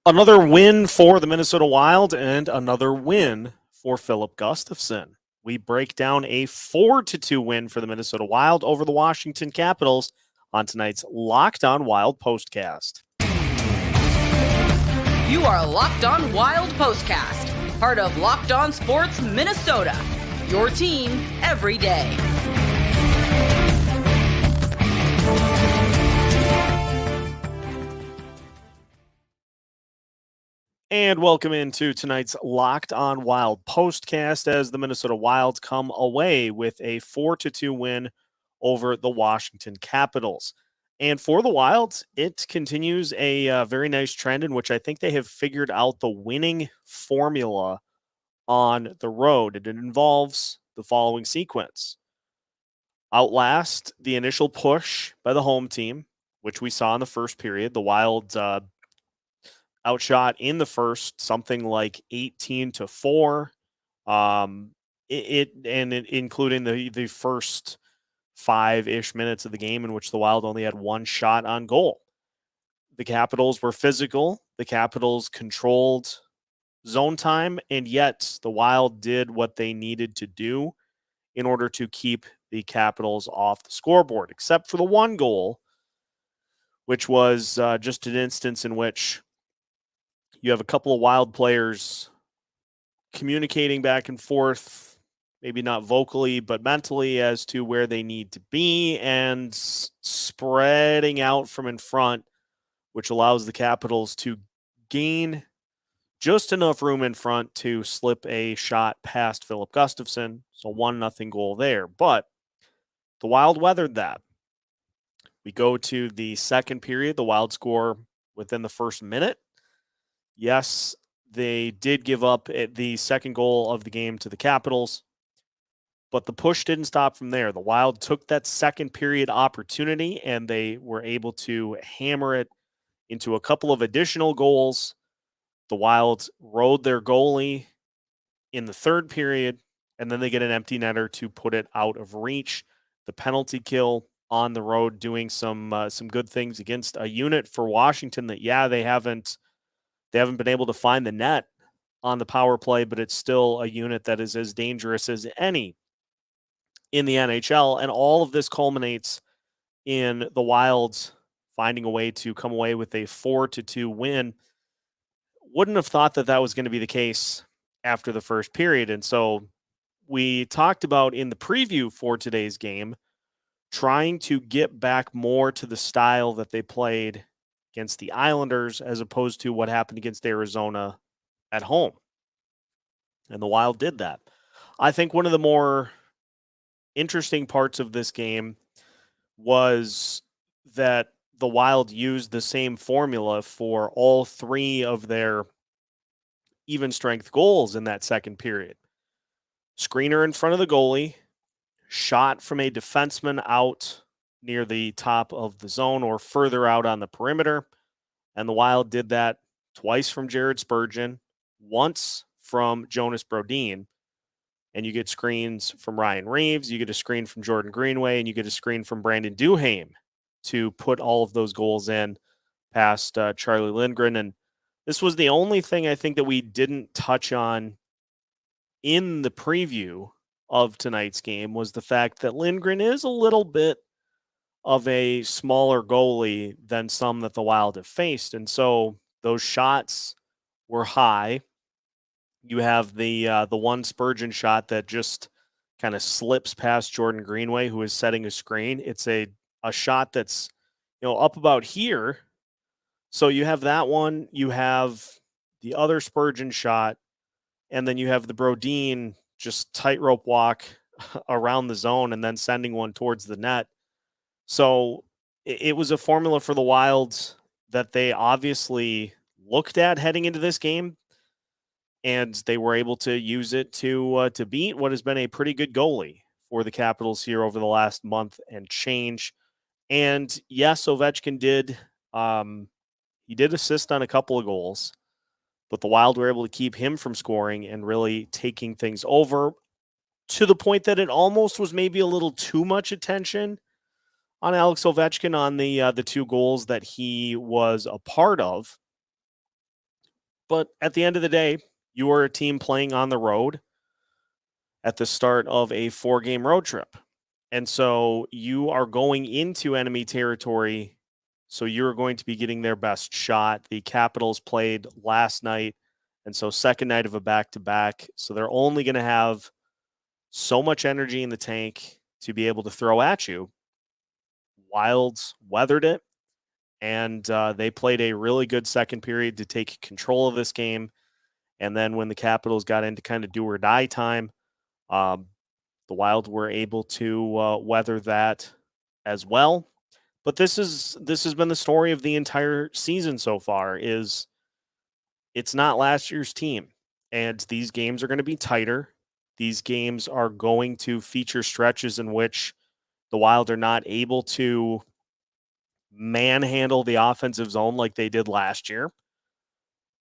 Another win for the Minnesota Wild and another win for Filip Gustavsson. We break down a 4-2 win for the Minnesota Wild over the Washington Capitals on tonight's Locked On Wild Postcast. You are Locked On Wild Postcast, part of Locked On Sports Minnesota, your team every day. And welcome into tonight's Locked On Wild Postcast as the Minnesota Wild come away with a 4-2 win over the Washington Capitals. And for the Wild, it continues a very nice trend in which I think they have figured out the winning formula on the road. And it involves the following sequence: outlast the initial push by the home team, which we saw in the first period. The Wild outshot in the first something like 18-4. Including the first 5-ish minutes of the game in which the Wild only had one shot on goal. The Capitals were physical. The Capitals controlled zone time, and yet the Wild did what they needed to do in order to keep the Capitals off the scoreboard, except for the one goal, which was just an instance in which you have a couple of Wild players communicating back and forth, maybe not vocally, but mentally, as to where they need to be and spreading out from in front, which allows the Capitals to gain just enough room in front to slip a shot past Filip Gustavsson. So 1-0 goal there. But the Wild weathered that. We go to the second period. The Wild score within the first minute. Yes, they did give up the second goal of the game to the Capitals, but the push didn't stop from there. The Wild took that second period opportunity, and they were able to hammer it into a couple of additional goals. The Wild rode their goalie in the third period, and then they get an empty netter to put it out of reach. The penalty kill on the road, doing some good things against a unit for Washington that, they haven't been able to find the net on the power play, but it's still a unit that is as dangerous as any in the NHL. And all of this culminates in the Wilds finding a way to come away with a 4-2 win. Wouldn't have thought that was going to be the case after the first period. And so we talked about in the preview for today's game, trying to get back more to the style that they played against the Islanders as opposed to what happened against Arizona at home. And the Wild did that. I think one of the more interesting parts of this game was that the Wild used the same formula for all three of their even strength goals in that second period. Screener in front of the goalie, shot from a defenseman out near the top of the zone or further out on the perimeter. And the Wild did that twice from Jared Spurgeon, once from Jonas Brodin. And you get screens from Ryan Reeves, you get a screen from Jordan Greenway, and you get a screen from Brandon Duhaime to put all of those goals in past Charlie Lindgren. And this was the only thing I think that we didn't touch on in the preview of tonight's game, was the fact that Lindgren is a little bit of a smaller goalie than some that the Wild have faced. And so those shots were high. You have the one Spurgeon shot that just kind of slips past Jordan Greenway, who is setting a screen. It's a shot that's, up about here. So you have that one, you have the other Spurgeon shot, and then you have the Brodin just tightrope walk around the zone and then sending one towards the net. So it was a formula for the Wilds that they obviously looked at heading into this game, and they were able to use it to beat what has been a pretty good goalie for the Capitals here over the last month and change. And yes, Ovechkin did he did assist on a couple of goals, but the Wild were able to keep him from scoring and really taking things over to the point that it almost was maybe a little too much attention on Alex Ovechkin on the two goals that he was a part of. But at the end of the day, you are a team playing on the road at the start of a 4-game road trip. And so you are going into enemy territory, so you're going to be getting their best shot. The Capitals played last night, and so second night of a back-to-back. So they're only going to have so much energy in the tank to be able to throw at you. Wilds weathered it, and they played a really good second period to take control of this game. And then when the Capitals got into kind of do-or-die time, the Wild were able to weather that as well. But this has been the story of the entire season so far. Is it's not last year's team, and these games are going to be tighter. These games are going to feature stretches in which the Wild are not able to manhandle the offensive zone like they did last year.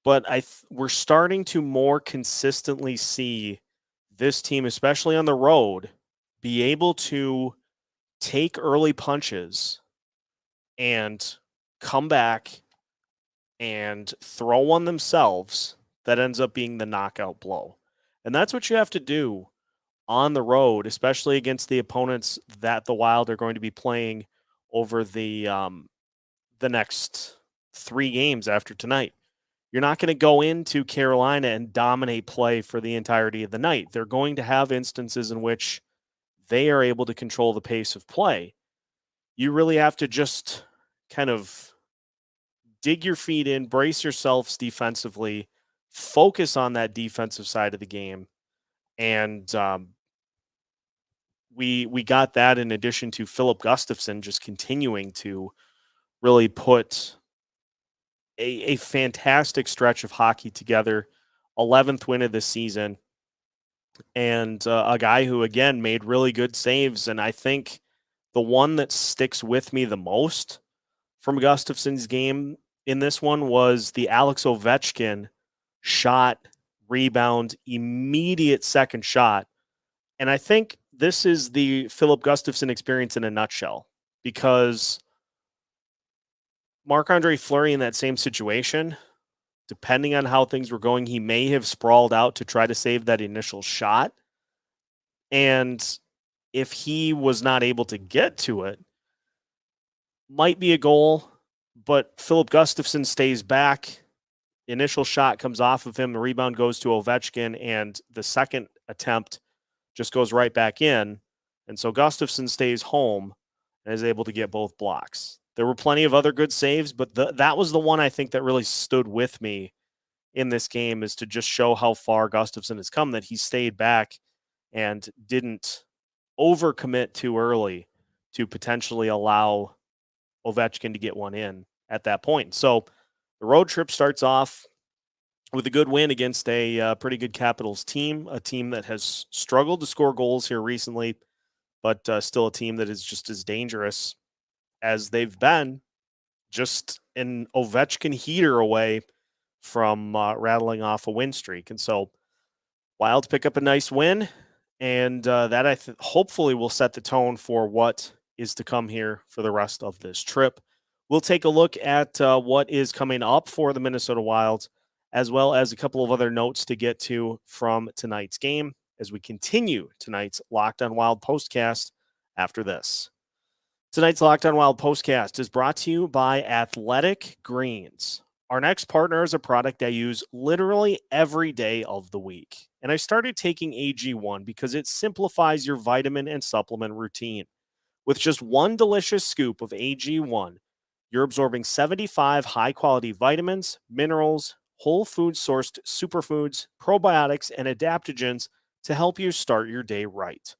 But we're starting to more consistently see this team, especially on the road, be able to take early punches and come back and throw one themselves that ends up being the knockout blow. And that's what you have to do on the road, especially against the opponents that the Wild are going to be playing over the next 3 games after tonight. You're not going to go into Carolina and dominate play for the entirety of the night. They're going to have instances in which they are able to control the pace of play. You really have to just kind of dig your feet in, brace yourselves defensively, focus on that defensive side of the game. And we got that in addition to Filip Gustavsson just continuing to really put a fantastic stretch of hockey together, 11th win of the season, and a guy who, again, made really good saves. And I think the one that sticks with me the most from Gustafsson's game in this one was the Alex Ovechkin shot, rebound, immediate second shot. And I think this is the Filip Gustavsson experience in a nutshell, because Marc-Andre Fleury in that same situation, depending on how things were going, he may have sprawled out to try to save that initial shot. And if he was not able to get to it, might be a goal, but Filip Gustavsson stays back. Initial shot comes off of him. The rebound goes to Ovechkin, and the second attempt just goes right back in. And so Gustafsson stays home and is able to get both blocks. There were plenty of other good saves, but that was the one I think that really stood with me in this game, is to just show how far Gustafsson has come, that he stayed back and didn't overcommit too early to potentially allow Ovechkin to get one in at that point. So the road trip starts off with a good win against a pretty good Capitals team, a team that has struggled to score goals here recently, but still a team that is just as dangerous as they've been, just an Ovechkin heater away from rattling off a win streak. And so Wild pick up a nice win, and that hopefully will set the tone for what is to come here for the rest of this trip. We'll take a look at what is coming up for the Minnesota Wild, as well as a couple of other notes to get to from tonight's game as we continue tonight's Locked On Wild postcast after this. Tonight's Locked On Wild postcast is brought to you by Athletic Greens. Our next partner is a product I use literally every day of the week. And I started taking AG1 because it simplifies your vitamin and supplement routine. With just one delicious scoop of AG1, you're absorbing 75 high-quality vitamins, minerals, whole food sourced superfoods, probiotics, and adaptogens to help you start your day right.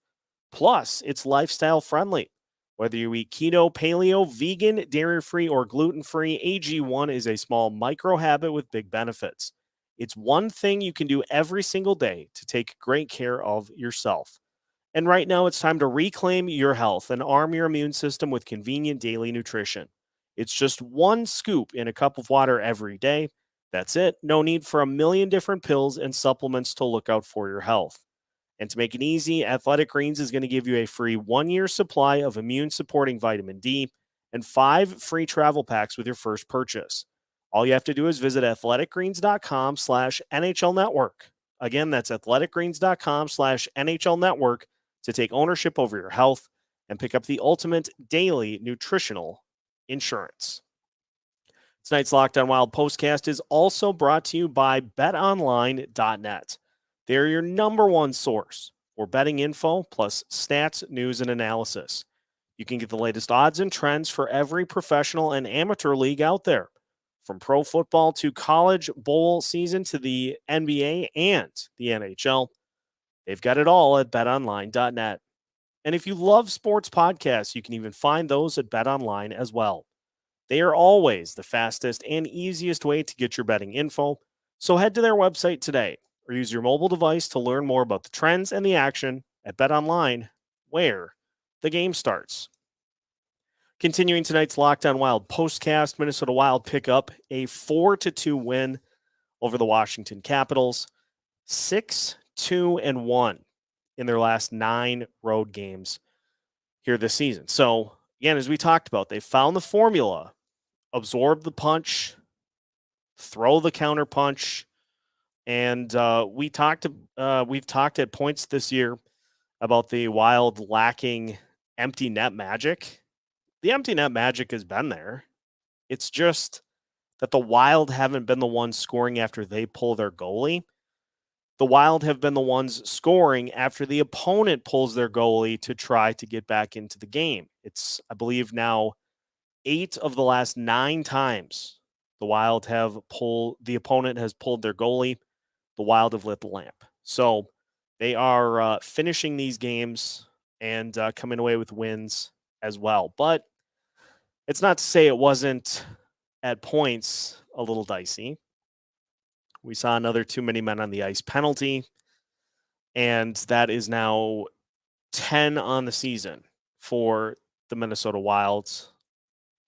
Plus, it's lifestyle friendly. Whether you eat keto, paleo, vegan, dairy-free, or gluten-free, AG1 is a small micro habit with big benefits. It's one thing you can do every single day to take great care of yourself. And right now, it's time to reclaim your health and arm your immune system with convenient daily nutrition. It's just one scoop in a cup of water every day. That's it. No need for a million different pills and supplements to look out for your health. And to make it easy, Athletic Greens is going to give you a free 1-year supply of immune-supporting vitamin D and 5 free travel packs with your first purchase. All you have to do is visit athleticgreens.com/NHL network. Again, that's athleticgreens.com/NHL network to take ownership over your health and pick up the ultimate daily nutritional insurance. Tonight's Locked On Wild postcast is also brought to you by betonline.net. They're your number one source for betting info plus stats, news, and analysis. You can get the latest odds and trends for every professional and amateur league out there, from pro football to college bowl season to the NBA and the NHL. They've got it all at betonline.net. And if you love sports podcasts, you can even find those at BetOnline as well. They are always the fastest and easiest way to get your betting info. So head to their website today or use your mobile device to learn more about the trends and the action at BetOnline, where the game starts. Continuing tonight's Locked On Wild postcast, Minnesota Wild pick up a 4-2 win over the Washington Capitals, 6-2-1 in their last 9 road games here this season. So, again, as we talked about, they found the formula: absorb the punch, throw the counter punch, and we've talked at points this year about the Wild lacking empty net magic. The empty net magic has been there. It's just that the Wild haven't been the ones scoring after they pull their goalie. The Wild have been the ones scoring after the opponent pulls their goalie to try to get back into the game. It's, I believe, now 8 of the last 9 times the opponent has pulled their goalie. The Wild have lit the lamp. So they are finishing these games and coming away with wins as well. But it's not to say it wasn't at points a little dicey. We saw another too many men on the ice penalty, and that is now 10 on the season for the Minnesota Wilds,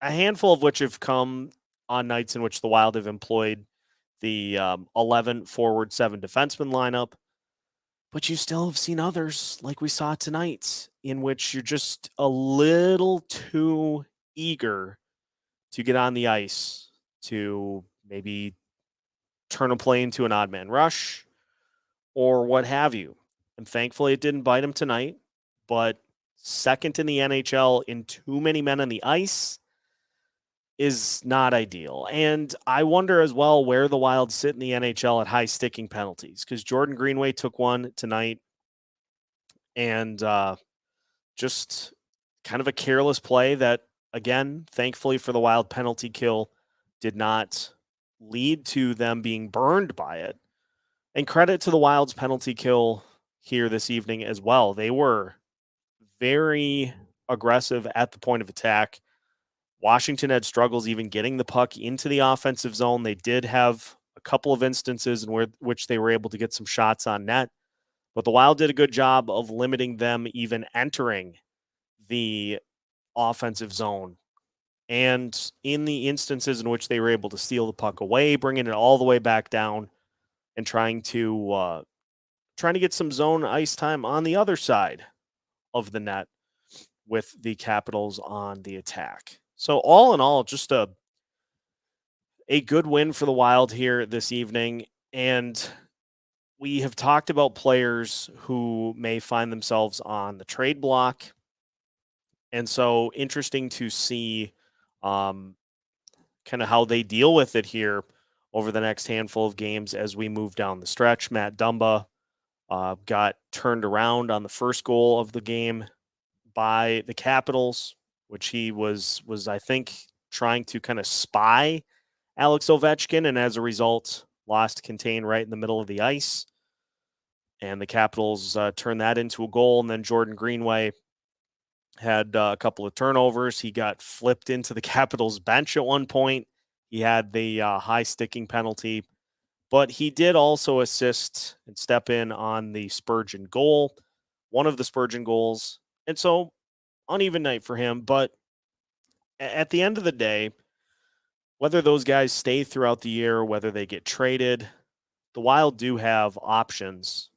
a handful of which have come on nights in which the Wild have employed the 11 forward, 7 defenseman lineup. But you still have seen others, like we saw tonight, in which you're just a little too eager to get on the ice to maybe turn a play into an odd man rush or what have you. And thankfully it didn't bite him tonight, but second in the NHL in too many men on the ice is not ideal. And I wonder as well where the Wild sit in the NHL at high sticking penalties, because Jordan Greenway took one tonight and just kind of a careless play that, again, thankfully for the Wild, penalty kill did not lead to them being burned by it. And credit to the Wild's penalty kill here this evening as well. They were very aggressive at the point of attack. Washington had struggles even getting the puck into the offensive zone. They did have a couple of instances in which they were able to get some shots on net, but the Wild did a good job of limiting them even entering the offensive zone. And in the instances in which they were able to steal the puck away, bringing it all the way back down and trying to get some zone ice time on the other side of the net with the Capitals on the attack. So all in all, just a good win for the Wild here this evening. And we have talked about players who may find themselves on the trade block. And so interesting to see kind of how they deal with it here over the next handful of games as we move down the stretch. Matt Dumba got turned around on the first goal of the game by the Capitals, which he was I think, trying to kind of spy Alex Ovechkin, and as a result, lost contain right in the middle of the ice. And the Capitals turned that into a goal, and then Jordan Greenway had a couple of turnovers. He got flipped into the Capitals bench at one point. He had the high sticking penalty, but he did also assist and step in on the Spurgeon goal, one of the Spurgeon goals. And so uneven night for him, but at the end of the day, whether those guys stay throughout the year, whether they get traded, the Wild do have options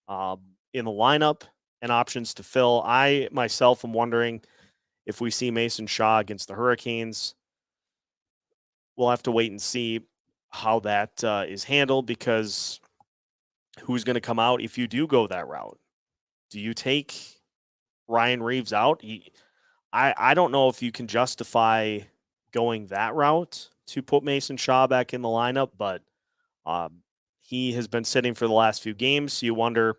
in the lineup and options to fill. I myself am wondering if we see Mason Shaw against the Hurricanes, we'll have to wait and see how that is handled, because who's going to come out if you do go that route? Do you take Ryan Reeves out? I don't know if you can justify going that route to put Mason Shaw back in the lineup, but he has been sitting for the last few games. So you wonder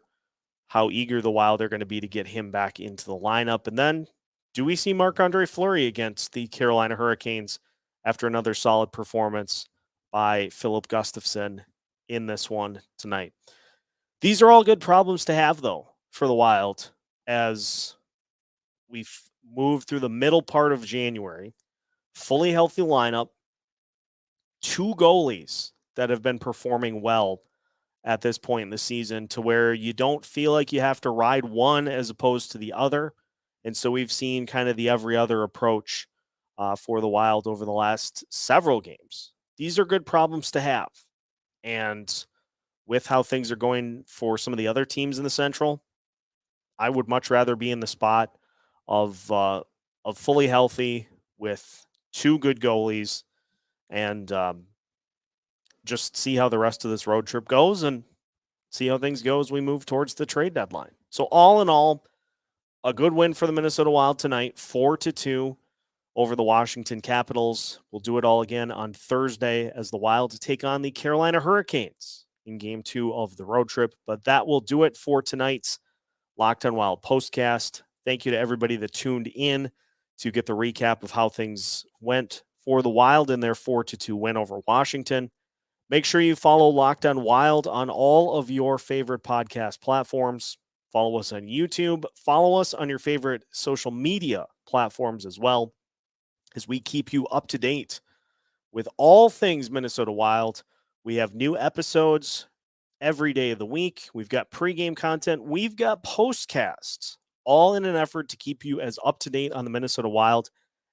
how eager the Wild are going to be to get him back into the lineup. And then do we see Marc-Andre Fleury against the Carolina Hurricanes after another solid performance by Filip Gustavsson in this one tonight? These are all good problems to have, though, for the Wild as we've moved through the middle part of January. Fully healthy lineup, 2 goalies that have been performing well at this point in the season, to where you don't feel like you have to ride one as opposed to the other. And so we've seen kind of the every other approach for the Wild over the last several games. These are good problems to have. And with how things are going for some of the other teams in the Central, I would much rather be in the spot of fully healthy with 2 good goalies and just see how the rest of this road trip goes and see how things go as we move towards the trade deadline. So all in all, a good win for the Minnesota Wild tonight, 4-2 over the Washington Capitals. We'll do it all again on Thursday as the Wild take on the Carolina Hurricanes in Game 2 of the road trip. But that will do it for tonight's Locked on Wild postcast. Thank you to everybody that tuned in to get the recap of how things went for the Wild in their 4-2 win over Washington. Make sure you follow Locked on Wild on all of your favorite podcast platforms. Follow us on YouTube. Follow us on your favorite social media platforms as well, as we keep you up to date with all things Minnesota Wild. We have new episodes every day of the week. We've got pregame content. We've got postcasts, all in an effort to keep you as up to date on the Minnesota Wild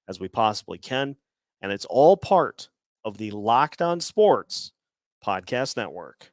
as we possibly can. And it's all part of the Locked On Sports Podcast Network.